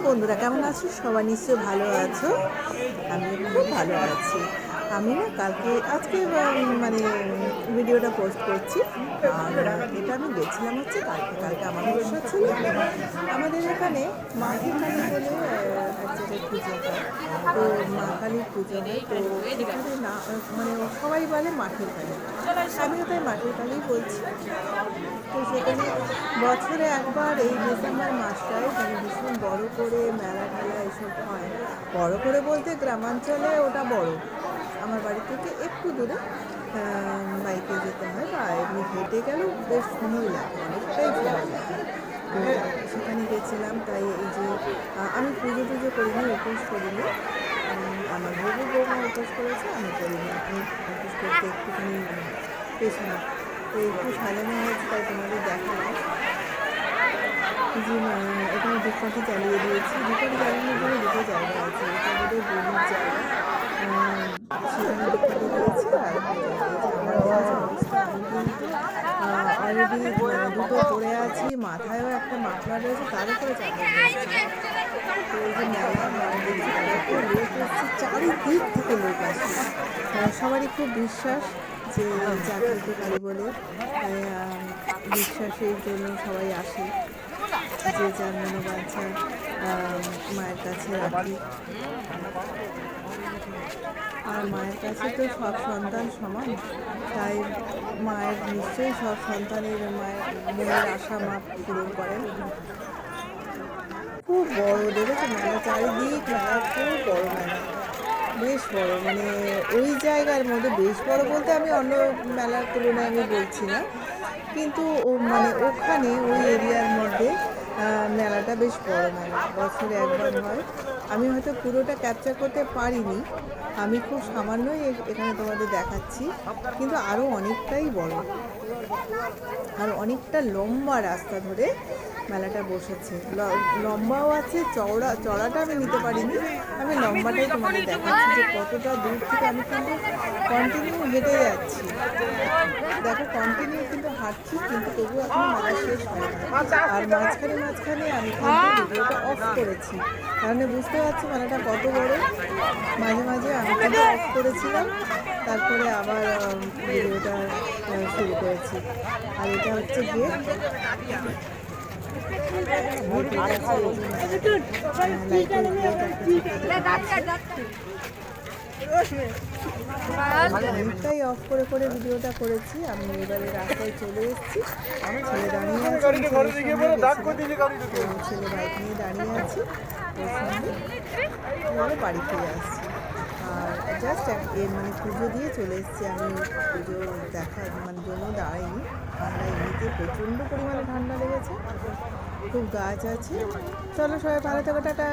বন্ধুরা কেমন আছো? সবাই নিশ্চয়ই ভালো আছো। আমি খুব ভালো আছি। আমি না আজকে মানে ভিডিওটা পোস্ট করছি। আর এটা আমি গেছিলাম হচ্ছে কালকে আমার বর্ষা ছিল। আমাদের এখানে মাঠের কালী বলে এক জায়গায় পুজো হয়। তো মা কালীর পুজো হয়, তো সেখানে না মানে সবাই বলে মাঠের কালী, আমিও তাই মাঠের কালী বলছি। তো সেখানে বছরে একবার এই ডিসেম্বর মাসটায় মানে ভীষণ বড় করে মেলা টেলা এসব হয়। বড় করে বলতে গ্রামাঞ্চলে ওটা বড়, আমার বাড়ি থেকে একটু দূরে বাইকে যেতে হয় বা এমনি হেঁটে গেলেও বেশ সময় লাগে, অনেকটাই সময় লাগে। তো সেখানে গেছিলাম। তাই এই যে আমি পুজো টুজো করিনি, উপোস করিনি। আমার বৌমা উপোস করেছে, আমি করিনি। আমি উপোস করতে একটুখানি পেছনে তো একটু সাজানো হয়েছে, তাই তোমাদের দেখালাম যে এখানে ধূপকাঠি জ্বালিয়ে দিয়েছি। ধূপকাঠি জ্বালানোর জন্য দুটো জায়গা আছে, এটা বোধহয় বলির জায়গা, সেখানে ধূপকাঠি দিয়েছি। আর একটা জায়গায় যে আমার যে অবস্থা, আমি কিন্তু অলরেডি দুটো পরে আছি, মাথায়ও একটা মাফলার রয়েছে, তার উপরে চাদর রয়েছে। তো এই যে মেলা দেখছি কত লোক এসছে, চারিদিক থেকে লোক আসছে। সবারই খুব বিশ্বাস যে জাগ্রত কালী বলে, বিশ্বাসের জন্য সবাই আসে, যে যার মনোবাঞ্ছা মায়ের কাছে রাখি। আর মায়ের কাছে তো সব সন্তান সমান, তাই মায়ের নিশ্চয়ই সব সন্তানের মনের আশা মা পূরণ করেন। খুব বড় দেখেছো মেলা, চারিদিক মেলা, খুব বড় মেলা, বেশ বড়। মানে ওই জায়গার মধ্যে বেশ বড় বলতে আমি অন্য মেলার তুলনায় আমি বলছি না, কিন্তু মানে ওখানে ওই এরিয়ার মধ্যে মেলাটা বেশ বড় মেলা, বছরে একবার হয়। আমি হয়তো পুরোটা ক্যাপচার করতে পারিনি, আমি খুব সামান্যই এখানে তোমাদের দেখাচ্ছি, কিন্তু আরও অনেকটাই বড় আর অনেকটা লম্বা রাস্তা ধরে মেলাটা বসেছে। লম্বাও আছে, চড়াটা আমি নিতে পারিনি, আমি লম্বাটাই তোমাদের দেখাচ্ছি যে কতটা দূর থেকে আমি কিন্তু কন্টিনিউ হেঁটে যাচ্ছি। দেখো কন্টিনিউ কিন্তু হাঁটছি, কিন্তু তবুও এখনো মেলা শেষ হয়নি। আর মাঝখানে আমি কিন্তু ভিডিওটা অফ করেছি, কারণ বুঝতে পারছি মেলাটা কত বড়। মাঝে মাঝে আমি কিন্তু অফ করেছিলাম, তারপরে আবার ভিডিওটা শুরু করেছি। আর এটা হচ্ছে গেট। অনেকটাই অফ করে করে ভিডিওটা করেছি। আমি এবারে রাস্তায় চলে এসেছি, ছেলে দাঁড়িয়ে আছে, ছেলে বাইক নিয়ে দাঁড়িয়ে আছি, ওর সঙ্গে এবারে বাড়ি ফিরে আসছি। আর জাস্ট মানে পুজো দিয়ে চলে এসেছি। আমি পুজো দেখার জন্য দাঁড়াইনি, ঠান্ডা এমনিতে প্রচণ্ড পরিমাণে ঠান্ডা লেগেছে, খুব গাছ আছে। চলো সবাই ভালো থাকো, টাটা।